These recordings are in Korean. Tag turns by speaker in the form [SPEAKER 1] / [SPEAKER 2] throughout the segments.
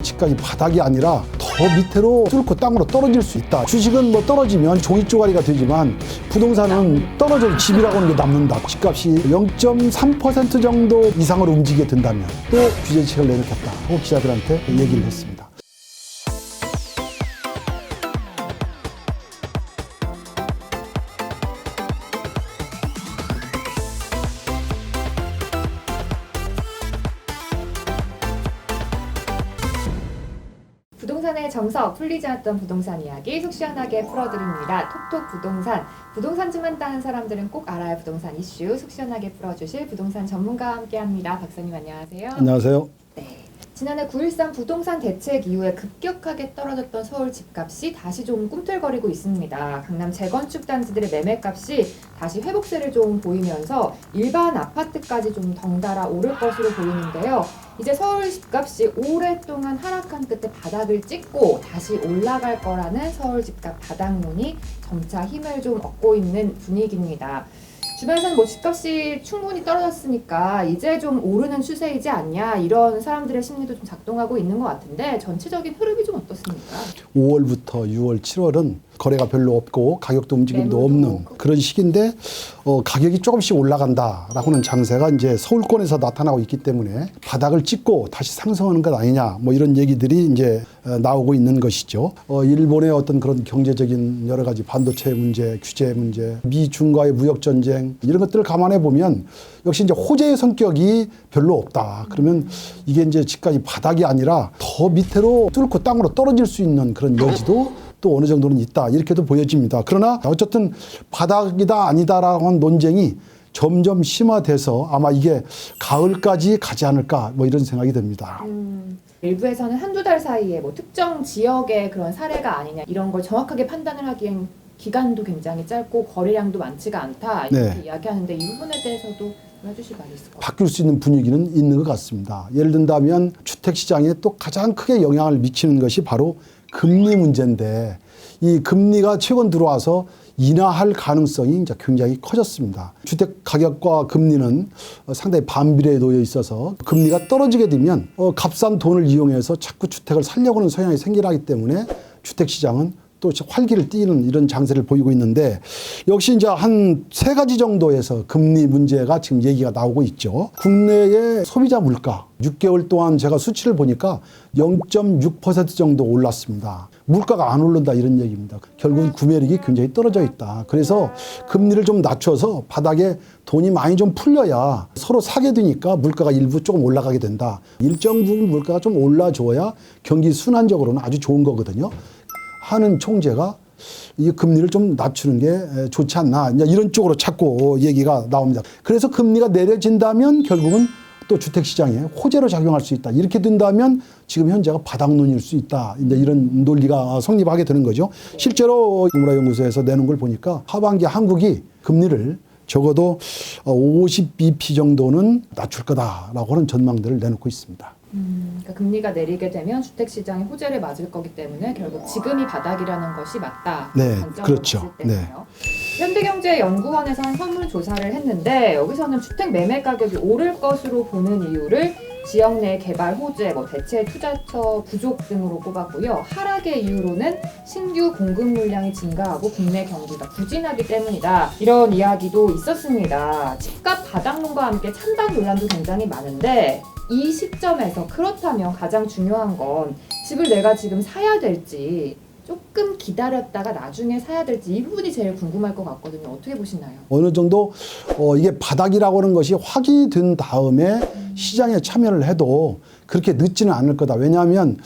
[SPEAKER 1] 집값이 바닥이 아니라 더 밑으로 뚫고 땅으로 떨어질 수 있다. 주식은 뭐 떨어지면 종이 쪼가리가 되지만 부동산은 떨어져 집이라고 하는 게 남는다. 집값이 0.3% 정도 이상으로 움직이게 된다면 또 규제책을 내놓겠다 하고 기자들한테 얘기를 했습니다.
[SPEAKER 2] 부동산의 정석, 풀리지 않았던 부동산 이야기 속 시원하게 풀어드립니다. 톡톡 부동산. 부동산주만 따는 사람들은 꼭 알아야 부동산 이슈 속 시원하게 풀어주실 부동산 전문가와 함께합니다. 박사님 안녕하세요.
[SPEAKER 1] 안녕하세요.
[SPEAKER 2] 네. 지난해 9.13 부동산 대책 이후에 급격하게 떨어졌던 서울 집값이 다시 좀 꿈틀거리고 있습니다. 강남 재건축 단지들의 매매값이 다시 회복세를 좀 보이면서 일반 아파트까지 좀 덩달아 오를 것으로 보이는데요. 이제 서울 집값이 오랫동안 하락한 끝에 바닥을 찍고 다시 올라갈 거라는 서울 집값 바닥론이 점차 힘을 좀 얻고 있는 분위기입니다. 주변에서는 뭐 집값이 충분히 떨어졌으니까 이제 좀 오르는 추세이지 않냐 이런 사람들의 심리도 좀 작동하고 있는 것 같은데 전체적인 흐름이 좀 어떻습니까?
[SPEAKER 1] 5월부터 6월, 7월은 거래가 별로 없고 가격도 움직임도 없는
[SPEAKER 2] 없고.
[SPEAKER 1] 그런 시기인데 가격이 조금씩 올라간다라고 하는 장세가 이제 서울권에서 나타나고 있기 때문에 바닥을 찍고 다시 상승하는 것 아니냐 뭐 이런 얘기들이 이제 나오고 있는 것이죠. 일본의 어떤 그런 경제적인 여러 가지 반도체 문제, 규제 문제, 미중과의 무역 전쟁 이런 것들을 감안해 보면 역시 이제 호재의 성격이 별로 없다. 그러면 이게 이제 집값이 바닥이 아니라 더 밑으로 뚫고 땅으로 떨어질 수 있는 그런 여지도 또 어느 정도는 있다. 이렇게도 보여집니다. 그러나 어쨌든 바닥이다 아니다라고 하는 논쟁이 점점 심화돼서 아마 이게 가을까지 가지 않을까 뭐 이런 생각이 듭니다.
[SPEAKER 2] 일부에서는 한두 달 사이에 뭐 특정 지역의 그런 사례가 아니냐 이런 걸 정확하게 판단을 하기엔 기간도 굉장히 짧고 거래량도 많지가 않다 이렇게
[SPEAKER 1] 네.
[SPEAKER 2] 이야기하는데 이 부분에 대해서도 해주실 말이 있을까요?
[SPEAKER 1] 바뀔 수 있는 분위기는 있는 것 같습니다. 예를 든다면 주택시장에 또 가장 크게 영향을 미치는 것이 바로 금리 문제인데 이 금리가 최근 들어와서 인하할 가능성이 이제 굉장히 커졌습니다. 주택 가격과 금리는 상당히 반비례에 놓여 있어서 금리가 떨어지게 되면 값싼 돈을 이용해서 자꾸 주택을 살려고 하는 성향이 생기기 때문에 주택시장은 또 활기를 띠는 이런 장세를 보이고 있는데 역시 이제 한 세 가지 정도에서 금리 문제가 지금 얘기가 나오고 있죠. 국내의 소비자 물가 6개월 동안 제가 수치를 보니까 0.6% 정도 올랐습니다. 물가가 안 오른다 이런 얘기입니다. 결국은 구매력이 굉장히 떨어져 있다. 그래서 금리를 좀 낮춰서 바닥에 돈이 많이 좀 풀려야 서로 사게 되니까 물가가 일부 조금 올라가게 된다. 일정 부분 물가가 좀 올라줘야 경기 순환적으로는 아주 좋은 거거든요. 하는 총재가 이 금리를 좀 낮추는 게 좋지 않나 이런 쪽으로 자꾸 얘기가 나옵니다. 그래서 금리가 내려진다면 결국은 또 주택시장에 호재로 작용할 수 있다. 이렇게 된다면 지금 현재가 바닥론일 수 있다. 이제 이런 논리가 성립하게 되는 거죠. 실제로 노무라연구소에서 내놓은 걸 보니까 하반기 한국이 금리를 적어도 50bp 정도는 낮출 거다라고 하는 전망들을 내놓고 있습니다.
[SPEAKER 2] 그러니까 금리가 내리게 되면 주택시장이 호재를 맞을 거기 때문에 결국 지금이 바닥이라는 것이 맞다.
[SPEAKER 1] 네,
[SPEAKER 2] 관점으로
[SPEAKER 1] 그렇죠.
[SPEAKER 2] 봤을 때는요. 현대경제연구원에서 한 설문조사를 했는데 여기서는 주택 매매 가격이 오를 것으로 보는 이유를 지역 내 개발 호재, 대체 투자처 부족 등으로 꼽았고요. 하락의 이유로는 신규 공급 물량이 증가하고 국내 경기가 부진하기 때문이다. 이런 이야기도 있었습니다. 집값 바닥론과 함께 찬반 논란도 굉장히 많은데 이 시점에서 그렇다면 가장 중요한 건 집을 내가 지금 사야 될지 조금 기다렸다가 나중에 사야 될지 이 부분이 제일 궁금할 것 같거든요. 어떻게 보시나요?
[SPEAKER 1] 어느 정도 이게 바닥이라고 하는 것이 확인된 다음에 시장에 참여를 해도 그렇게 늦지는 않을 거다. 왜냐하면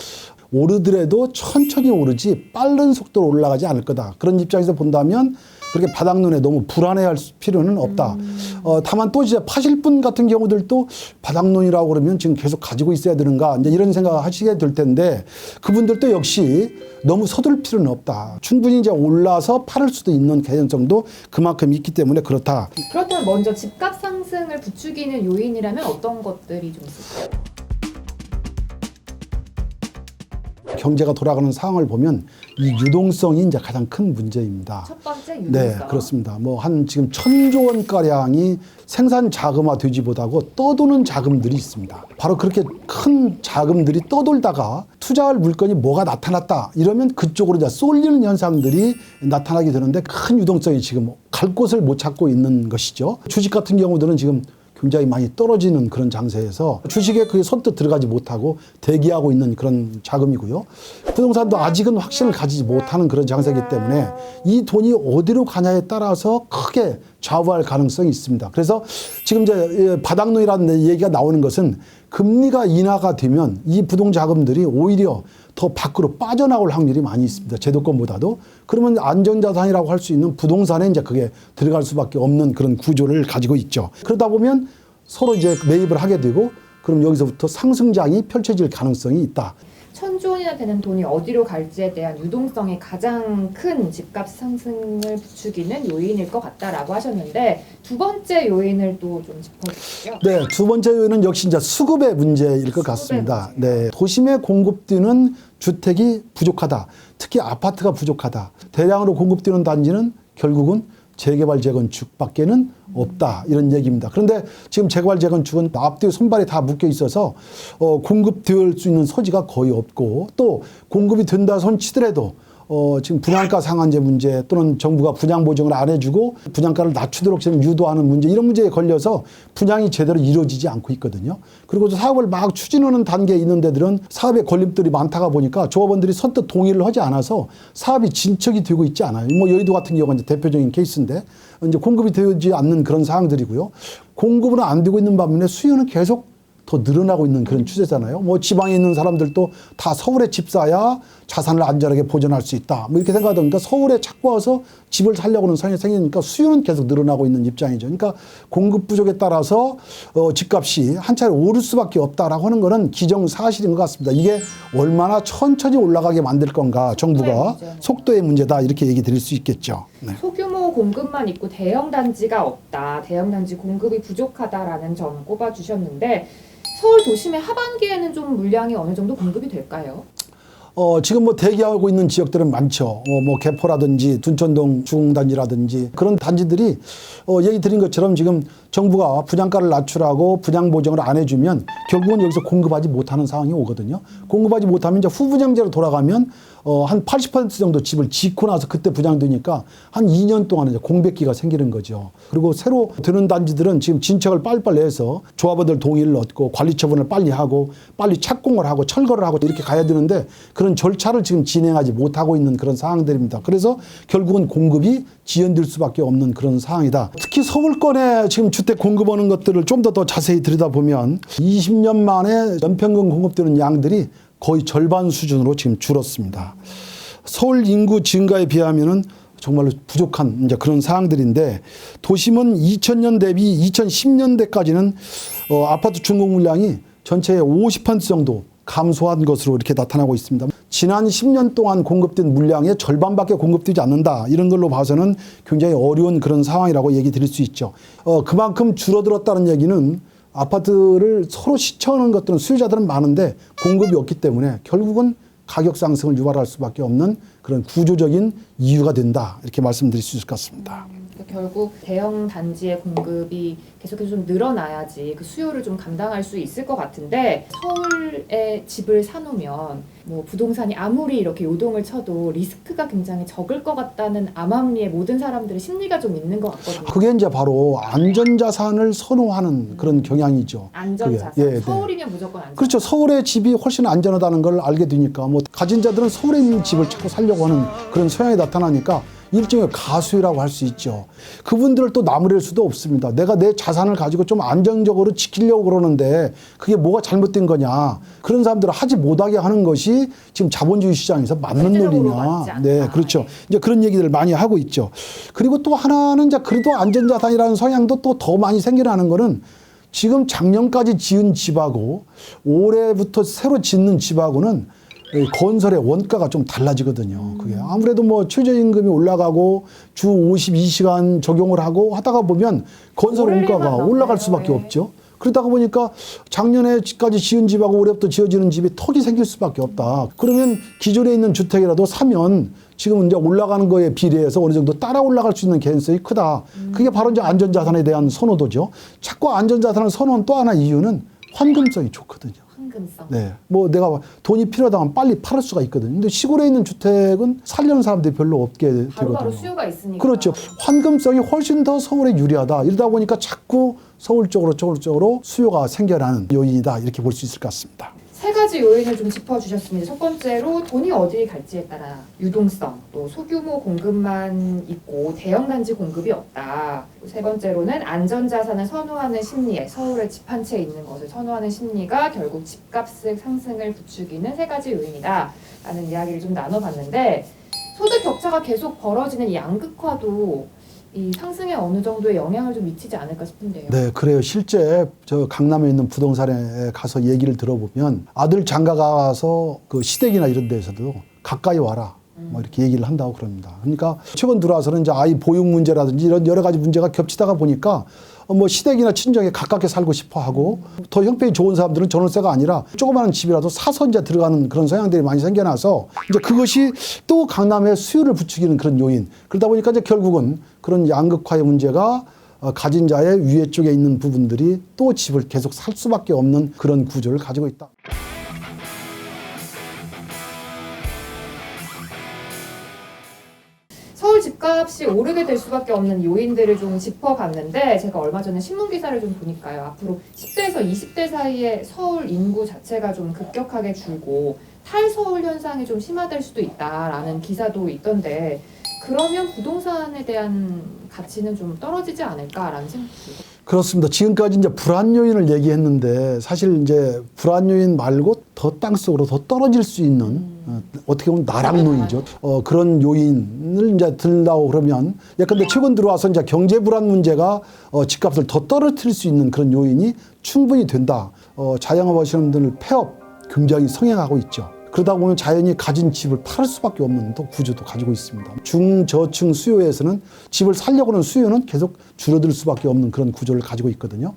[SPEAKER 1] 오르더라도 천천히 오르지 빠른 속도로 올라가지 않을 거다. 그런 입장에서 본다면 그렇게 바닥론에 너무 불안해할 필요는 없다. 다만 또 이제 파실 분 같은 경우들도 바닥론이라고 그러면 지금 계속 가지고 있어야 되는가 이제 이런 생각을 하시게 될 텐데 그분들도 역시 너무 서둘 필요는 없다. 충분히 이제 올라서 팔을 수도 있는 개연성도 그만큼 있기 때문에 그렇다.
[SPEAKER 2] 그렇다면 먼저 집값 상승을 부추기는 요인이라면 어떤 것들이 좀 있을까요?
[SPEAKER 1] 경제가 돌아가는 상황을 보면 이 유동성이 이제 가장 큰 문제입니다.
[SPEAKER 2] 첫 번째 유동성.
[SPEAKER 1] 네, 그렇습니다. 뭐 한 지금 1,000조 원 가량이 생산 자금화 되지 못하고 떠도는 자금들이 있습니다. 바로 그렇게 큰 자금들이 떠돌다가 투자할 물건이 뭐가 나타났다 이러면 그쪽으로 이제 쏠리는 현상들이 나타나게 되는데 큰 유동성이 지금 갈 곳을 못 찾고 있는 것이죠. 주식 같은 경우들은 지금 굉장히 많이 떨어지는 그런 장세에서 주식에 그게 선뜻 들어가지 못하고 대기하고 있는 그런 자금이고요. 부동산도 아직은 확신을 가지지 못하는 그런 장세이기 때문에 이 돈이 어디로 가냐에 따라서 크게 좌우할 가능성이 있습니다. 그래서 지금 이제 바닥론이라는 얘기가 나오는 것은 금리가 인하가 되면 이 부동자금들이 오히려 더 밖으로 빠져나올 확률이 많이 있습니다. 제도권보다도. 그러면 안전자산이라고 할 수 있는 부동산에 이제 그게 들어갈 수밖에 없는 그런 구조를 가지고 있죠. 그러다 보면 서로 이제 매입을 하게 되고 그럼 여기서부터 상승장이 펼쳐질 가능성이 있다.
[SPEAKER 2] 1,000조 원이나 되는 돈이 어디로 갈지에 대한 유동성이 가장 큰 집값 상승을 부추기는 요인일 것 같다라고 하셨는데 두 번째 요인을 또 좀 짚어주시죠.
[SPEAKER 1] 네, 두 번째 요인은 역시 이제 수급의 문제일 것 같습니다. 네, 도심에 공급되는 주택이 부족하다. 특히 아파트가 부족하다. 대량으로 공급되는 단지는 결국은 재개발 재건축밖에는 없다 이런 얘기입니다. 그런데 지금 재개발 재건축은 앞뒤 손발이 다 묶여 있어서 공급될 수 있는 소지가 거의 없고 또 공급이 된다 손 치더라도 지금 분양가 상한제 문제 또는 정부가 분양 보증을 안 해주고 분양가를 낮추도록 지금 유도하는 문제 이런 문제에 걸려서 분양이 제대로 이루어지지 않고 있거든요. 그리고 사업을 막 추진하는 단계에 있는 데들은 사업에 걸림돌이 많다가 보니까 조합원들이 선뜻 동의를 하지 않아서 사업이 진척이 되고 있지 않아요. 뭐 여의도 같은 경우가 이제 대표적인 케이스인데 이제 공급이 되지 않는 그런 상황들이고요. 공급은 안 되고 있는 반면에 수요는 계속 더 늘어나고 있는 그런 추세잖아요. 뭐 지방에 있는 사람들도 다 서울에 집 사야 자산을 안전하게 보존할 수 있다. 뭐 이렇게 생각하다 보니까 서울에 찾고 와서 집을 살려고 하는 상황이 생기니까 수요는 계속 늘어나고 있는 입장이죠. 그러니까 공급 부족에 따라서 집값이 한 차례 오를 수밖에 없다라고 하는 거는 기정사실인 것 같습니다. 이게 얼마나 천천히 올라가게 만들 건가 정부가 속도의 문제다 이렇게 얘기 드릴 수 있겠죠. 네.
[SPEAKER 2] 소규모 공급만 있고 대형 단지가 없다. 대형 단지 공급이 부족하다라는 점 꼽아주셨는데 서울 도심의 하반기에는 좀 물량이 어느 정도 공급이 될까요?
[SPEAKER 1] 지금 뭐 대기하고 있는 지역들은 많죠. 뭐 개포라든지 둔천동 중단지라든지 그런 단지들이 얘기 드린 것처럼 지금 정부가 분양가를 낮추라고 분양 보증을 안 해주면 결국은 여기서 공급하지 못하는 상황이 오거든요. 공급하지 못하면 이제 후분양제로 돌아가면 한 80% 정도 집을 짓고 나서 그때 분양되니까 한 2년 동안 이제 공백기가 생기는 거죠. 그리고 새로 드는 단지들은 지금 진척을 빨리빨리 해서 조합원들 동의를 얻고 관리 처분을 빨리 하고 빨리 착공을 하고 철거를 하고 이렇게 가야 되는데 그런 절차를 지금 진행하지 못하고 있는 그런 상황들입니다. 그래서 결국은 공급이 지연될 수밖에 없는 그런 상황이다. 특히 서울권에 지금 주택 공급하는 것들을 좀 더 자세히 들여다보면 20년 만에 연평균 공급되는 양들이 거의 절반 수준으로 지금 줄었습니다. 서울 인구 증가에 비하면은 정말로 부족한 이제 그런 사항들인데 도심은 2000년 대비 2010년대까지는 아파트 준공 물량이 전체의 50% 정도 감소한 것으로 이렇게 나타나고 있습니다. 지난 10년 동안 공급된 물량의 절반밖에 공급되지 않는다. 이런 걸로 봐서는 굉장히 어려운 그런 상황이라고 얘기 드릴 수 있죠. 그만큼 줄어들었다는 얘기는 아파트를 서로 시청하는 것들은 수요자들은 많은데 공급이 없기 때문에 결국은 가격 상승을 유발할 수밖에 없는 그런 구조적인 이유가 된다. 이렇게 말씀드릴 수 있을 것 같습니다.
[SPEAKER 2] 결국 대형 단지의 공급이 계속해서 좀 늘어나야지 그 수요를 좀 감당할 수 있을 것 같은데 서울에 집을 사놓으면 뭐 부동산이 아무리 이렇게 요동을 쳐도 리스크가 굉장히 적을 것 같다는 암암리에 모든 사람들의 심리가 좀 있는 것 같거든요.
[SPEAKER 1] 그게 이제 바로 안전자산을 선호하는 그런 경향이죠.
[SPEAKER 2] 안전자산.
[SPEAKER 1] 예, 네.
[SPEAKER 2] 서울이면 무조건 안전.
[SPEAKER 1] 그렇죠. 서울의 집이 훨씬 안전하다는 걸 알게 되니까 뭐 가진 자들은 서울에 있는 집을 찾고 살려고 하는 그런 성향이 나타나니까 일종의 가수라고 할 수 있죠. 그분들을 또 나무랄 수도 없습니다. 내가 내 자산을 가지고 좀 안정적으로 지키려고 그러는데 그게 뭐가 잘못된 거냐. 그런 사람들을 하지 못하게 하는 것이 지금 자본주의 시장에서 맞는 논리냐. 네, 그렇죠. 이제 그런 얘기들을 많이 하고 있죠. 그리고 또 하나는 이제 그래도 안전자산이라는 성향도 또 더 많이 생겨나는 거는 지금 작년까지 지은 집하고 올해부터 새로 짓는 집하고는 건설의 원가가 좀 달라지거든요. 그게 아무래도 뭐 최저임금이 올라가고 주 52시간 적용을 하고 하다가 보면 건설 원가가 올라갈 수밖에 없죠. 그러다가 보니까 작년에까지 지은 집하고 올해부터 지어지는 집이 턱이 생길 수밖에 없다. 그러면 기존에 있는 주택이라도 사면 지금 이제 올라가는 거에 비례해서 어느 정도 따라 올라갈 수 있는 개연성이 크다. 그게 바로 이제 안전자산에 대한 선호도죠. 자꾸 안전자산을 선호한 또 하나 이유는 환금성이 좋거든요.
[SPEAKER 2] 황금성.
[SPEAKER 1] 네. 뭐 내가 돈이 필요하다면 빨리 팔을 수가 있거든요. 근데 시골에 있는 주택은 살려는 사람들이 별로 없게
[SPEAKER 2] 바로바로
[SPEAKER 1] 되거든요.
[SPEAKER 2] 수요가 있으니까.
[SPEAKER 1] 그렇죠. 환금성이 훨씬 더 서울에 유리하다. 이러다 보니까 자꾸 서울 쪽으로 수요가 생겨나는 요인이다. 이렇게 볼 수 있을 것 같습니다.
[SPEAKER 2] 세 가지 요인을 좀 짚어주셨습니다. 첫 번째로 돈이 어디에 갈지에 따라 유동성, 또 소규모 공급만 있고 대형 단지 공급이 없다. 세 번째로는 안전자산을 선호하는 심리에 서울에 집 한 채 있는 것을 선호하는 심리가 결국 집값의 상승을 부추기는 세 가지 요인이다. 라는 이야기를 좀 나눠봤는데 소득 격차가 계속 벌어지는 이 양극화도 이 상승에 어느 정도의 영향을 좀 미치지 않을까 싶은데요.
[SPEAKER 1] 네, 그래요. 실제 저 강남에 있는 부동산에 가서 얘기를 들어보면 아들 장가 가서 그 시댁이나 이런 데에서도 가까이 와라. 뭐 이렇게 얘기를 한다고 그럽니다. 그러니까 최근 들어와서는 이제 아이 보육 문제라든지 이런 여러 가지 문제가 겹치다가 보니까 뭐 시댁이나 친정에 가깝게 살고 싶어 하고 더 형편이 좋은 사람들은 전월세가 아니라 조그마한 집이라도 사서 이제 들어가는 그런 성향들이 많이 생겨나서 이제 그것이 또 강남의 수요를 부추기는 그런 요인. 그러다 보니까 이제 결국은 그런 양극화의 문제가 가진 자의 위에 쪽에 있는 부분들이 또 집을 계속 살 수밖에 없는 그런 구조를 가지고 있다.
[SPEAKER 2] 서울 집값이 오르게 될 수밖에 없는 요인들을 좀 짚어봤는데 제가 얼마 전에 신문 기사를 좀 보니까요. 앞으로 10대에서 20대 사이에 서울 인구 자체가 좀 급격하게 줄고 탈서울 현상이 좀 심화될 수도 있다라는 기사도 있던데 그러면 부동산에 대한 가치는 좀 떨어지지 않을까라는 생각이 들어요.
[SPEAKER 1] 그렇습니다. 지금까지 이제 불안 요인을 얘기했는데 사실 이제 불안 요인 말고 더 땅속으로 더 떨어질 수 있는 어떻게 보면 나락노이죠. 그런 요인을 이제 들다고 그러면 예컨대 최근 들어와서 이제 경제 불안 문제가 집값을 더 떨어뜨릴 수 있는 그런 요인이 충분히 된다. 자영업 하시는 분들 폐업 굉장히 성행하고 있죠. 그러다 보면 자연히 가진 집을 팔 수밖에 없는 또 구조도 가지고 있습니다. 중저층 수요에서는 집을 살려고 하는 수요는 계속 줄어들 수밖에 없는 그런 구조를 가지고 있거든요.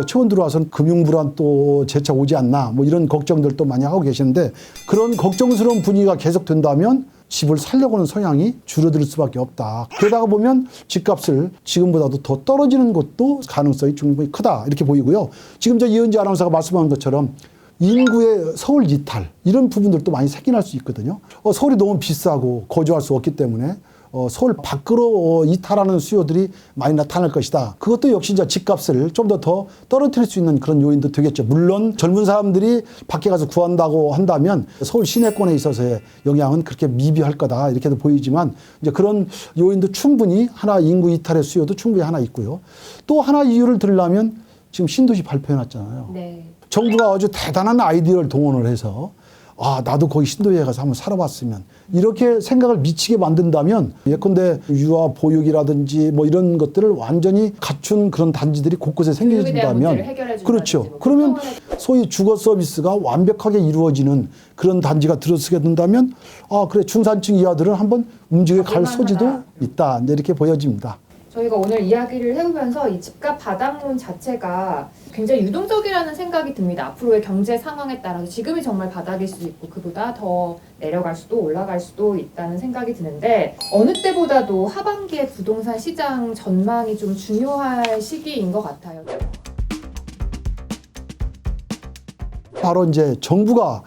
[SPEAKER 1] 최근 들어와서는 금융불안 또 재차 오지 않나 뭐 이런 걱정들도 많이 하고 계시는데 그런 걱정스러운 분위기가 계속 된다면 집을 살려고 하는 성향이 줄어들 수밖에 없다. 그러다가 보면 집값을 지금보다도 더 떨어지는 것도 가능성이 충분히 크다 이렇게 보이고요. 지금 저 이은지 아나운서가 말씀한 것처럼 인구의 서울 이탈 이런 부분들도 많이 생겨날 수 있거든요. 서울이 너무 비싸고 거주할 수 없기 때문에 서울 밖으로 이탈하는 수요들이 많이 나타날 것이다. 그것도 역시 이제 집값을 좀 더 떨어뜨릴 수 있는 그런 요인도 되겠죠. 물론 젊은 사람들이 밖에 가서 구한다고 한다면 서울 시내권에 있어서의 영향은 그렇게 미비할 거다 이렇게도 보이지만 이제 그런 요인도 충분히 하나 인구 이탈의 수요도 충분히 하나 있고요. 또 하나 이유를 들려면 지금 신도시 발표해놨잖아요.
[SPEAKER 2] 네.
[SPEAKER 1] 정부가 아주 대단한 아이디어를 동원을 해서 나도 거기 신도시에 가서 한번 살아봤으면 이렇게 생각을 미치게 만든다면 예컨대 유아 보육이라든지 뭐 이런 것들을 완전히 갖춘 그런 단지들이 곳곳에 생겨진다면 그렇죠. 그러면 소위 주거 서비스가 완벽하게 이루어지는 그런 단지가 들어서게 된다면 그래 중산층 이하들은 한번 움직여 갈 소지도 있다 이렇게 보여집니다.
[SPEAKER 2] 저희가 오늘 이야기를 해보면서 이 집값 바닥론 자체가 굉장히 유동적이라는 생각이 듭니다. 앞으로의 경제 상황에 따라서 지금이 정말 바닥일 수도 있고 그보다 더 내려갈 수도 올라갈 수도 있다는 생각이 드는데 어느 때보다도 하반기의 부동산 시장 전망이 좀 중요할 시기인 것 같아요.
[SPEAKER 1] 바로 이제 정부가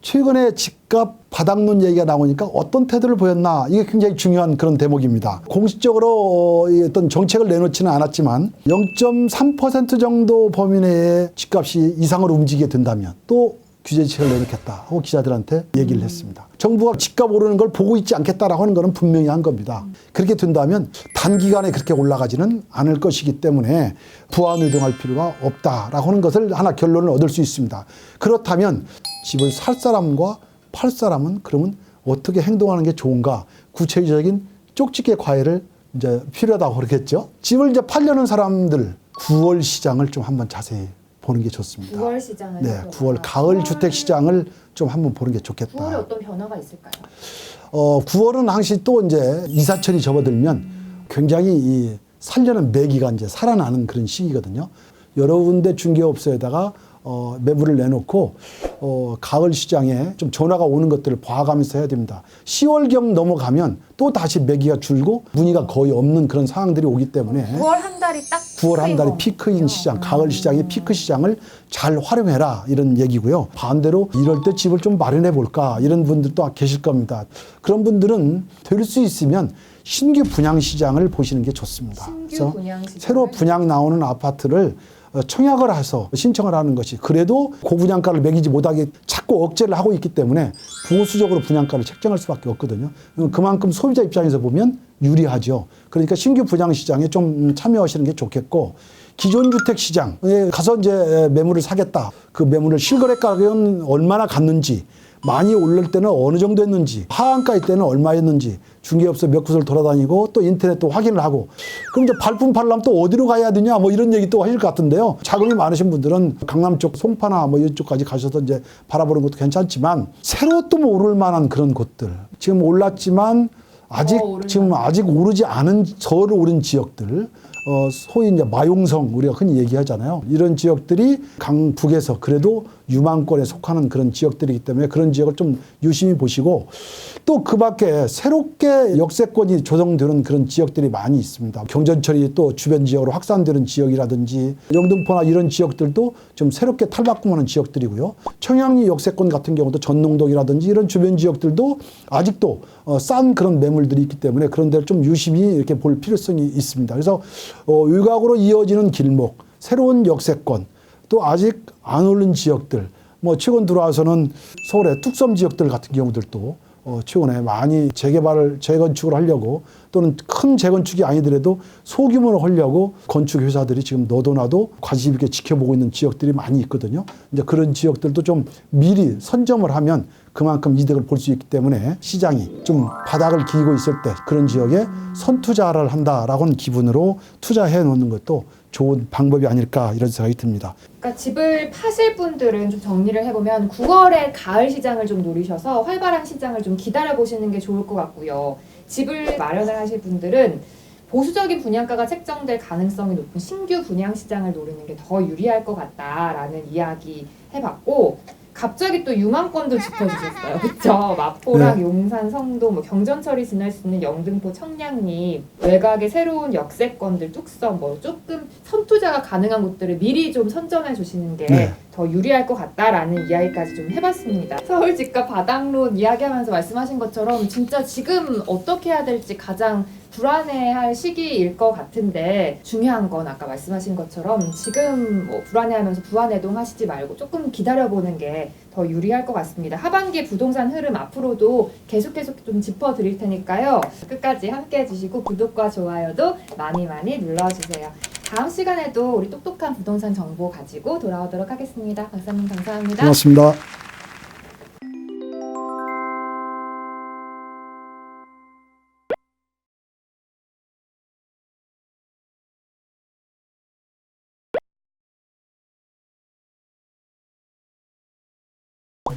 [SPEAKER 1] 최근에 집값 바닥론 얘기가 나오니까 어떤 태도를 보였나 이게 굉장히 중요한 그런 대목입니다. 공식적으로 어떤 정책을 내놓지는 않았지만 0.3% 정도 범위 내에 집값이 이상으로 움직이게 된다면 또 규제책을 내놓겠다 하고 기자들한테 얘기를 했습니다. 정부가 집값 오르는 걸 보고 있지 않겠다라고 하는 것은 분명히 한 겁니다. 그렇게 된다면 단기간에 그렇게 올라가지는 않을 것이기 때문에 부안유동할 필요가 없다라고 하는 것을 하나 결론을 얻을 수 있습니다. 그렇다면 집을 살 사람과 팔 사람은 그러면 어떻게 행동하는 게 좋은가? 구체적인 쪽집게 과외를 이제 필요하다고 그러겠죠. 집을 이제 팔려는 사람들 9월 시장을 좀 한번 자세히 보는 게 좋습니다.
[SPEAKER 2] 9월 시장을
[SPEAKER 1] 네, 9월 가을 주택 시장을 좀 한번 보는 게 좋겠다.
[SPEAKER 2] 9월에 어떤 변화가 있을까요?
[SPEAKER 1] 9월은 항시 또 이제 이사철이 접어들면 굉장히 이 살려는 매기가 이제 살아나는 그런 시기거든요. 여러 군데 중개업소에다가 매물을 내놓고 가을 시장에 좀 전화가 오는 것들을 봐가면서 해야 됩니다. 10월경 넘어가면 또 다시 매기가 줄고 문의가 거의 없는 그런 상황들이 오기 때문에
[SPEAKER 2] 9월 한 달이 딱
[SPEAKER 1] 9월 한 달이 피크인 시장, 가을 시장의 피크 시장을 잘 활용해라 이런 얘기고요. 반대로 이럴 때 집을 좀 마련해 볼까 이런 분들도 계실 겁니다. 그런 분들은 될 수 있으면 신규 분양 시장을 보시는 게 좋습니다.
[SPEAKER 2] 신규 분양 시장
[SPEAKER 1] 새로 분양 나오는 아파트를 청약을 해서 신청을 하는 것이 그래도 고분양가를 매기지 못하게 자꾸 억제를 하고 있기 때문에 보수적으로 분양가를 책정할 수밖에 없거든요. 그만큼 소비자 입장에서 보면 유리하죠. 그러니까 신규 분양 시장에 좀 참여하시는 게 좋겠고 기존 주택 시장에 가서 이제 매물을 사겠다. 그 매물을 실거래 가격은 얼마나 갔는지 많이 오를 때는 어느 정도 했는지 하한가일 때는 얼마였는지 중개업소 몇 곳을 돌아다니고 또 인터넷도 확인을 하고 그럼 이제 발품 팔려면 또 어디로 가야 되냐 뭐 이런 얘기 또 하실 것 같은데요. 자금이 많으신 분들은 강남 쪽 송파나 뭐 이쪽까지 가셔서 이제 바라보는 것도 괜찮지만 새로 또 오를 만한 그런 곳들 지금 올랐지만 아직 오르지 않은 덜 오른 지역들 소위 이제 마용성 우리가 흔히 얘기하잖아요. 이런 지역들이 강북에서 그래도 유망권에 속하는 그런 지역들이기 때문에 그런 지역을 좀 유심히 보시고 또 그 밖에 새롭게 역세권이 조성되는 그런 지역들이 많이 있습니다. 경전철이 또 주변 지역으로 확산되는 지역이라든지 영등포나 이런 지역들도 좀 새롭게 탈바꿈하는 지역들이고요. 청량리 역세권 같은 경우도 전농동이라든지 이런 주변 지역들도 아직도 싼 그런 매물들이 있기 때문에 그런 데를 좀 유심히 이렇게 볼 필요성이 있습니다. 그래서 일각으로 이어지는 길목, 새로운 역세권, 또 아직 안 오른 지역들, 뭐 최근 들어와서는 서울의 뚝섬 지역들 같은 경우들도 최근에 많이 재건축을 하려고 또는 큰 재건축이 아니더라도 소규모로 하려고 건축 회사들이 지금 너도나도 관심 있게 지켜보고 있는 지역들이 많이 있거든요. 이제 그런 지역들도 좀 미리 선점을 하면 그만큼 이득을 볼 수 있기 때문에 시장이 좀 바닥을 기고 있을 때 그런 지역에 선투자를 한다라고는 기분으로 투자해 놓는 것도 좋은 방법이 아닐까 이런 생각이 듭니다.
[SPEAKER 2] 그러니까 집을 파실 분들은 좀 정리를 해보면 9월에 가을 시장을 좀 노리셔서 활발한 시장을 좀 기다려보시는 게 좋을 것 같고요. 집을 마련을 하실 분들은 보수적인 분양가가 책정될 가능성이 높은 신규 분양 시장을 노리는 게 더 유리할 것 같다라는 이야기 해봤고 갑자기 또 유망권도 짚어주셨어요. 그렇죠? 마포랑
[SPEAKER 1] 네.
[SPEAKER 2] 용산, 성도, 뭐 경전철이 지날 수 있는 영등포, 청량리, 외곽의 새로운 역세권들, 뚝섬, 뭐 조금 선투자가 가능한 곳들을 미리 좀 선점해 주시는 게 더 유리할 것 같다라는 이야기까지 좀 해봤습니다. 서울 집값 바닥론 이야기하면서 말씀하신 것처럼 진짜 지금 어떻게 해야 될지 가장 불안해할 시기일 것 같은데 중요한 건 아까 말씀하신 것처럼 지금 뭐 불안해하면서 불안해동 하시지 말고 조금 기다려보는 게 더 유리할 것 같습니다. 하반기 부동산 흐름 앞으로도 계속 좀 짚어드릴 테니까요. 끝까지 함께해 주시고 구독과 좋아요도 많이 눌러주세요. 다음 시간에도 우리 똑똑한 부동산 정보 가지고 돌아오도록 하겠습니다. 박사님 감사합니다.
[SPEAKER 1] 고맙습니다.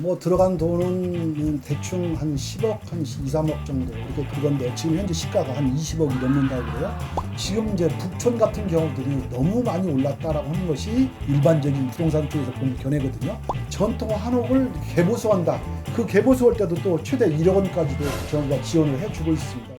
[SPEAKER 1] 뭐 들어간 돈은 대충 한 10억, 한 2, 3억 정도 이렇게 그건데 지금 현재 시가가 한 20억이 넘는다고 그래요. 지금 이제 북촌 같은 경우들이 너무 많이 올랐다라고 하는 것이 일반적인 부동산 쪽에서 본 견해거든요. 전통 한옥을 개보수한다. 그 개보수할 때도 또 최대 1억 원까지도 정부가 지원을 해주고 있습니다.